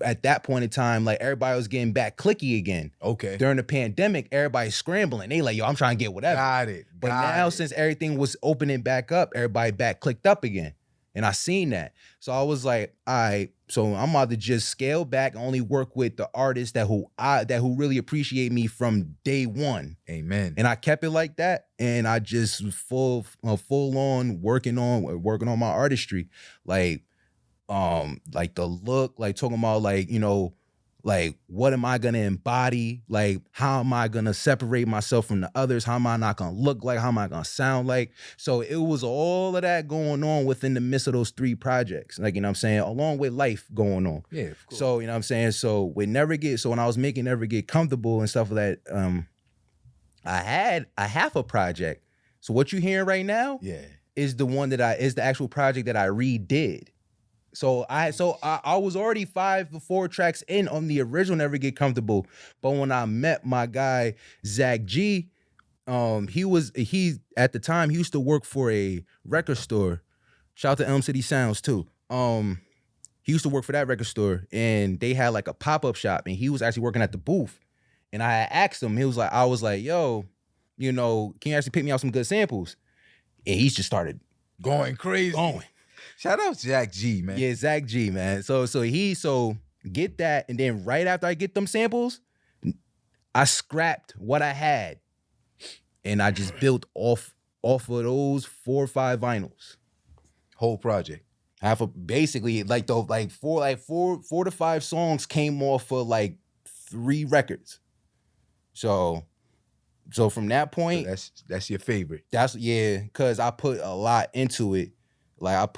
At that point in time, like everybody was getting back clicky again. Okay. During the pandemic, everybody's scrambling. They like, yo, I'm trying to get whatever. Got it. But now since everything was opening back up, everybody back clicked up again. And I seen that. So I was like, all right, so I'm about to just scale back and only work with the artists that who really appreciate me from day one. Amen. And I kept it like that. And I just full on working on my artistry. Like the look, like talking about like, you know, like what am I gonna embody? Like how am I gonna separate myself from the others? How am I not gonna look like? How am I gonna sound like? So it was all of that going on within the midst of those 3 projects. Like, you know what I'm saying? Along with life going on. Yeah, of course. So, you know what I'm saying? So when I was making Never Get Comfortable and stuff like that, I had a half a project. So what you hearing right now is the actual project that I redid. So I was already 4 tracks in on the original Never Get Comfortable, but when I met my guy Zach G, he at the time he used to work for a record store. Shout out to Elm City Sounds too. He used to work for that record store, and they had like a pop-up shop, and he was actually working at the booth. And I had asked him, I was like, yo, you know, can you actually pick me out some good samples? And he just started going crazy. Shout out Zach G, man. Yeah, Zach G, man. So get that, and then right after I get them samples, I scrapped what I had, and I just built off of those 4 or 5 vinyls. Whole project. Basically like 4 to 5 songs came off of like 3 records. So from that point, so that's your favorite. Because I put a lot into it. Like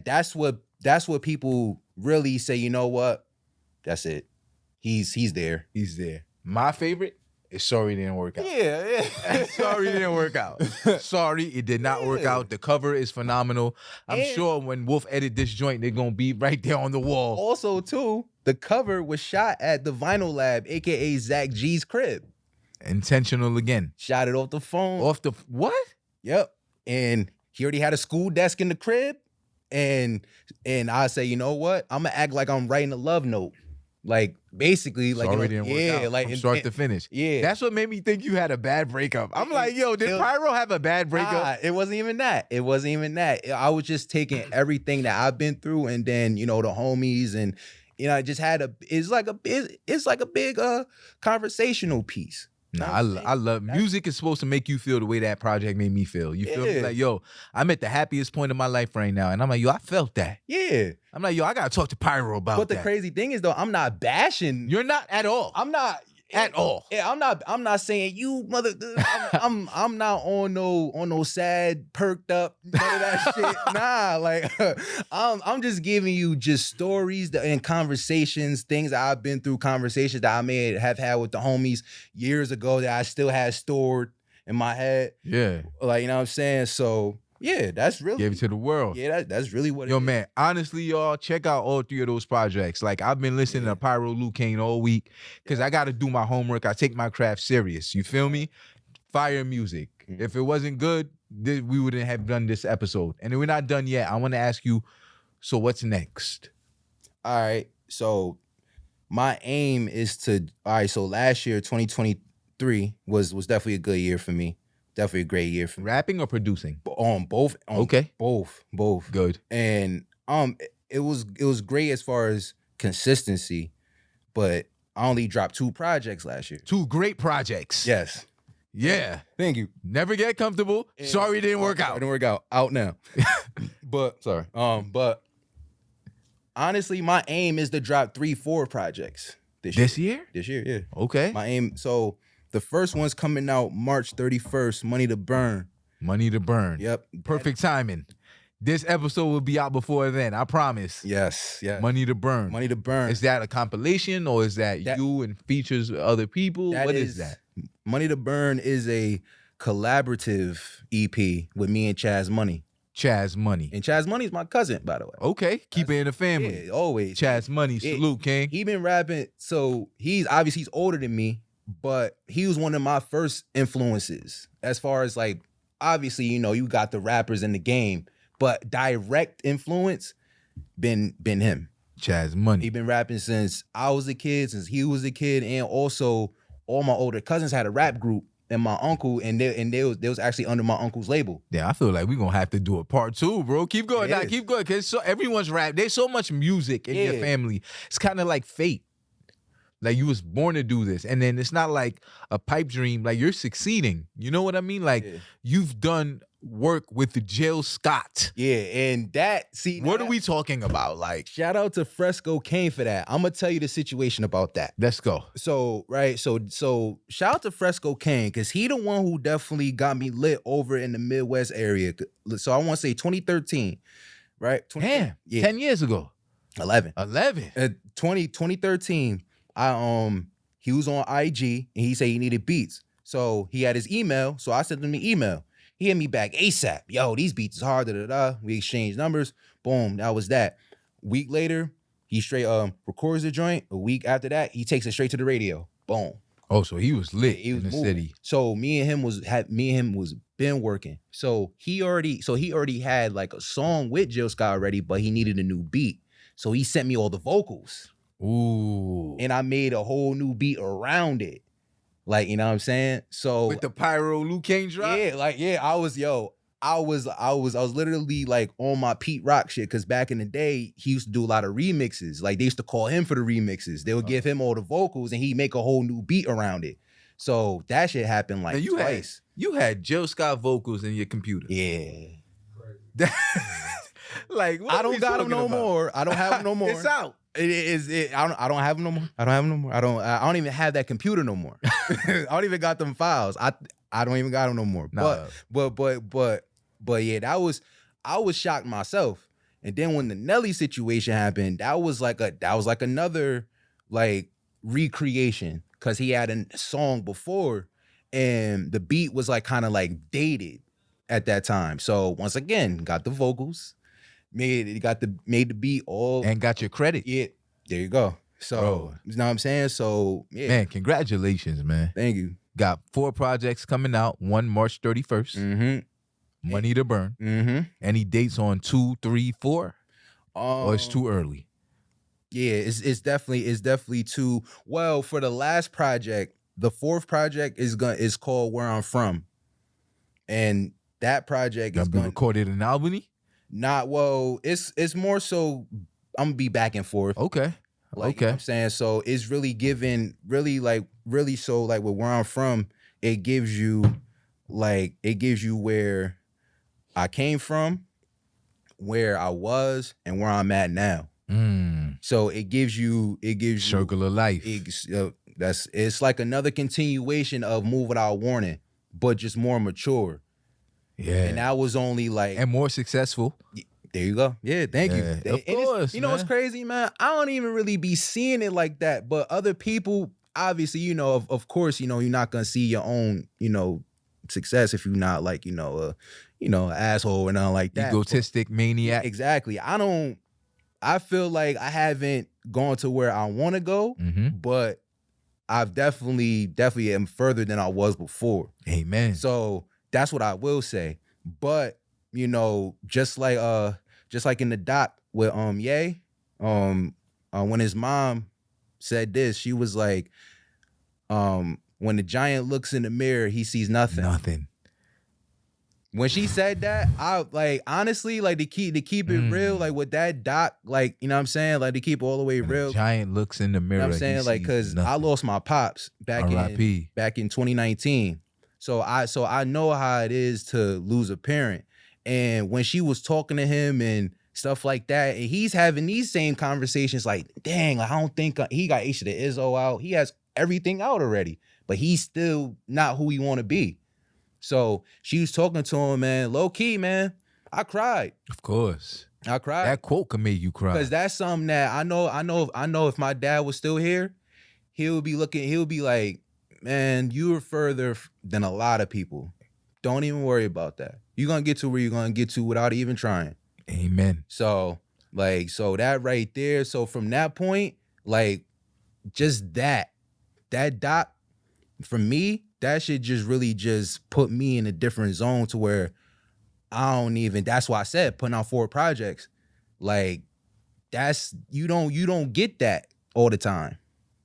that's what people really say, you know what? That's it. He's there. He's there. My favorite is Sorry It Didn't Work Out. Yeah. Sorry It Didn't Work Out. Sorry, it did not work out. The cover is phenomenal. I'm sure when Wolf edit this joint, they're gonna be right there on the wall. Also, too, the cover was shot at the Vinyl Lab, aka Zach G's crib. Intentional again. Shot it off the phone. Off the what? Yep. And he already had a school desk in the crib. And I say, you know what? I'm gonna act like I'm writing a love note. Like basically, like Sorry, didn't work out. like from start to finish. Yeah, that's what made me think you had a bad breakup. I'm like, yo, did Pyro have a bad breakup? Nah, it wasn't even that. I was just taking everything that I've been through, and then you know the homies, and you know I just had it's like a big conversational piece. Nah, I love music is supposed to make you feel the way that project made me feel. You feel me? Like, yo, I'm at the happiest point of my life right now. And I'm like, yo, I felt that. Yeah. I'm like, yo, I gotta talk to Pyro about that. But the crazy thing is though, I'm not bashing. You're not at all. I'm not at all. Yeah, I'm not saying you mother. I'm not on no sad perked up none of that shit. Nah, like I'm just giving you just stories and conversations, things that I've been through, conversations that I may have had with the homies years ago that I still had stored in my head. Yeah, like you know what I'm saying. So yeah, that's really gave it to the world. Yeah, that's really what. Yo, man, honestly, y'all, check out all 3 of those projects. Like I've been listening to Pyro Lucain all week because I got to do my homework. I take my craft serious. You feel me? Fire music. If it wasn't good, we wouldn't have done this episode. And we're not done yet. I want to ask you. So what's next? All right. So my aim is to. All right. So last year, 2023 was definitely a good year for me. Definitely a great year for me. Rapping or producing? Both. Okay. Both. Good. And it was great as far as consistency, but I only dropped 2 projects last year. 2 great projects. Yes. Yeah. Thank you. Never get comfortable. And Sorry it didn't work It out. didn't work out. Out now. But Sorry. but honestly, my aim is to drop 3-4 projects This year? This year, yeah. Okay. My aim. So the first one's coming out March 31st. Money to Burn. Money to Burn. Yep. Perfect timing. This episode will be out before then. I promise. Yes. Yeah. Money to Burn. Money to Burn. Is that a compilation or is that you and features other people? What is that? Money to Burn is a collaborative EP with me and Chaz Money. Chaz Money. And Chaz Money is my cousin, by the way. Okay. Keep it in the family. Yeah, always. Chaz Money. Salute, King. He been rapping. So he's older than me, but he was one of my first influences as far as like, obviously, you got the rappers in the game, but direct influence been him. Chaz Money. He been rapping since I was a kid, since he was a kid, and also all my older cousins had a rap group, and my uncle, and they was actually under my uncle's label. Yeah, I feel like we're gonna have to do a part 2, bro. Keep going, keep going, because everyone's rap. There's so much music in your family. It's kind of like fate. Like you was born to do this, and then it's not like a pipe dream. Like you're succeeding. You know what I mean? Like you've done work with the Jill Scott. Yeah, and what are we talking about? Like, shout out to Fresco Kane for that. I'm gonna tell you the situation about that. Let's go. So shout out to Fresco Kane, because he the one who definitely got me lit over in the Midwest area. So I want to say 2013, right? Damn, 10 years ago. 11. 2013. He was on IG and he said he needed beats. So he had his email. So I sent him the email. He hit me back ASAP. Yo, these beats is hard. We exchanged numbers. Boom. That was that. Week later, he straight records the joint. A week after that, he takes it straight to the radio. Boom. Oh, so he was lit He was in the moving. city. So me and him was been working. So he already had like a song with Jill Scott already, but he needed a new beat. So he sent me all the vocals. Ooh. And I made a whole new beat around it. Like, you know what I'm saying? So with the Pyro Lucain drop? I was literally like on my Pete Rock shit, because back in the day, he used to do a lot of remixes. Like they used to call him for the remixes. They would give him all the vocals and he'd make a whole new beat around it. So that shit happened like twice. You had Jill Scott vocals in your computer. Yeah. Like, I don't got them no more. I don't have them no more. It's out. I don't have them no more. I don't even have that computer no more. I don't even got them files. I don't even got them no more. Nah. But yeah, I was shocked myself. And then when the Nelly situation happened, that was like another like recreation, because he had a song before and the beat was like kind of like dated at that time. So once again, got the vocals. Made the beat all and got your credit. Yeah, there you go. So you know what I'm saying? So yeah. Man, congratulations, man. Thank you. Got 4 projects coming out. One March 31st. Mm-hmm. Money to Burn. Mm-hmm. Any dates on 2, 3, 4? Or it's too early? Yeah, it's definitely too. Well, for the last project, the 4th project is called Where I'm From, and that project is going to be recorded in Albany. It's more so I'm gonna be back and forth. Okay. Like, you know what I'm saying? So it's really giving, so like with Where I'm From, it gives you where I came from, where I was, and where I'm at now. So it gives you circle of life. It's like another continuation of Move Without Warning, but just more mature. Yeah. And that was only like... And more successful. There you go. Yeah, thank you. Of course, you know what's crazy, man? I don't even really be seeing it like that. But other people, obviously, of course, you're not going to see your own, success if you're not like, an asshole or nothing like that. Egotistic maniac. Exactly. I feel like I haven't gone to where I want to go, but I've definitely am further than I was before. Amen. So that's what I will say. But just like in the doc with Ye, when his mom said this, she was like, when the giant looks in the mirror, he sees nothing. Nothing. When she said that, I like honestly like to keep it real, like with that doc, like you know what I'm saying, like to keep it all the way When real. the giant looks in the mirror. You know what I'm saying, like because I lost my pops back in 2019, so I know how it is to lose a parent. And when she was talking to him and stuff like that, and he's having these same conversations, like, dang, like, I don't think he got H to the Izzo out. He has everything out already, but he's still not who he want to be. So she was talking to him, man, low key, man. I cried. Of course. I cried. That quote can make you cry. Because that's something that I know if my dad was still here, he'll be like, man, you were further than a lot of people. Don't even worry about that. You're gonna get to where you're gonna get to without even trying. Amen. So that right there. So from that point, like just that doc, for me, that shit just really just put me in a different zone to where that's why I said putting out 4 projects. Like that's, you don't get that all the time.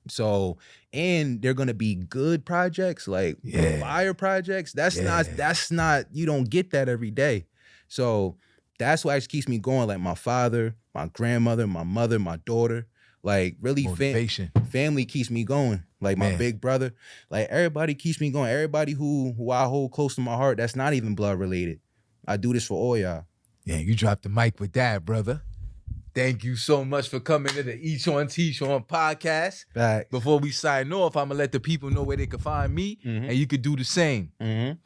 So, and they're gonna be good projects, like fire projects. That's not, you don't get that every day. So that's what actually keeps me going. Like my father, my grandmother, my mother, my daughter, like really family keeps me going. Like my big brother, like everybody keeps me going. Everybody who I hold close to my heart, that's not even blood related. I do this for all y'all. Yeah, you dropped the mic with that, brother. Thank you so much for coming to the Each One Teach One podcast. Back. Before we sign off, I'm going to let the people know where they can find me, and you could do the same.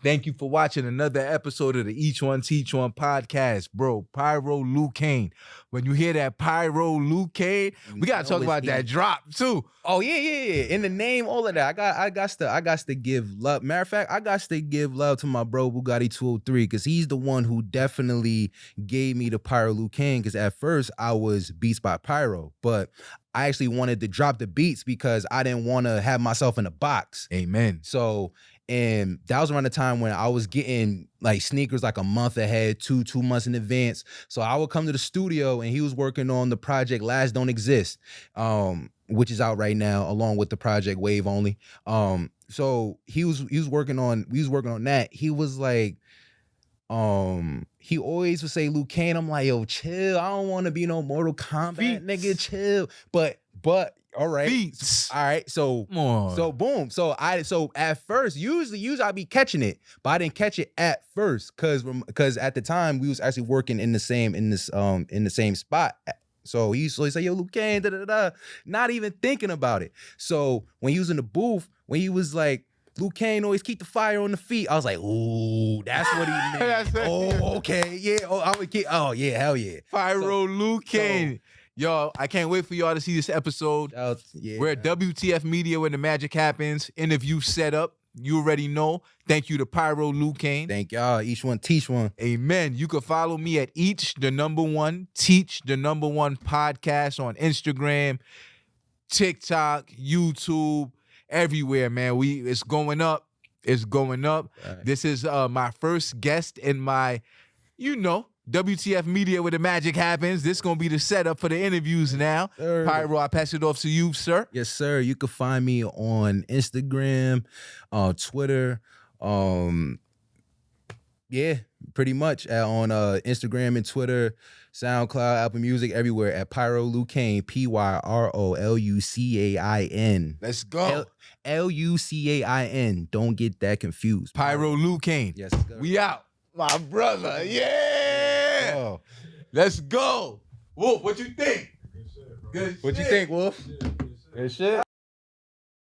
Thank you for watching another episode of the Each One Teach One podcast, bro. Pyro Lucain. When you hear that Pyro Lucain, we got to talk about that drop, too. Oh, yeah. In the name, all of that. I got to give love. Matter of fact, I got to give love to my bro, Bugatti 203, because he's the one who definitely gave me the Pyro Lucain, because at first, I was Beats by Pyro, but I actually wanted to drop the beats because I didn't want to have myself in a box. Amen. So, and that was around the time when I was getting like sneakers like a month ahead, two months in advance. So I would come to the studio and he was working on the project Last Don't Exist, which is out right now, along with the project Wave Only. So he was working on that. He was like, he always would say Lucain. I'm like, yo, chill. I don't want to be no Mortal Kombat nigga, chill. But all right. Beats. All right. So boom. So at first, usually I'd be catching it, but I didn't catch it at first because at the time we was actually working in the same spot. So he say, yo, Lucain, da-da-da, not even thinking about it. So when he was in the booth, when he was like, Lucain always keep the fire on the feet, I was like, ooh, that's what he meant. Oh, okay. Yeah. Oh, I would keep, oh, yeah, hell yeah. Pyro Lucain. Y'all, I can't wait for y'all to see this episode. We're at WTF Media where the magic happens. Interview set up. You already know. Thank you to Pyro Lucain. Thank y'all. Each one teach one. Amen. You can follow me at Teach the Number One podcast on Instagram, TikTok, YouTube, everywhere, man. It's going up. It's going up. Right. This is my first guest in my, WTF Media where the magic happens. This is going to be the setup for the interviews now. Pyro, I pass it off to you, sir. Yes, sir. You can find me on Instagram, Twitter. Yeah, pretty much on Instagram and Twitter, SoundCloud, Apple Music, everywhere at Pyro Lucain, PYROLUCAIN. Let's go. LUCAIN. Don't get that confused. Pyro Lucain. Yes, sir. We out. My brother. Yeah. Oh. Let's go. Wolf, what you think? Good shit, bro. What you think, Wolf? Good shit.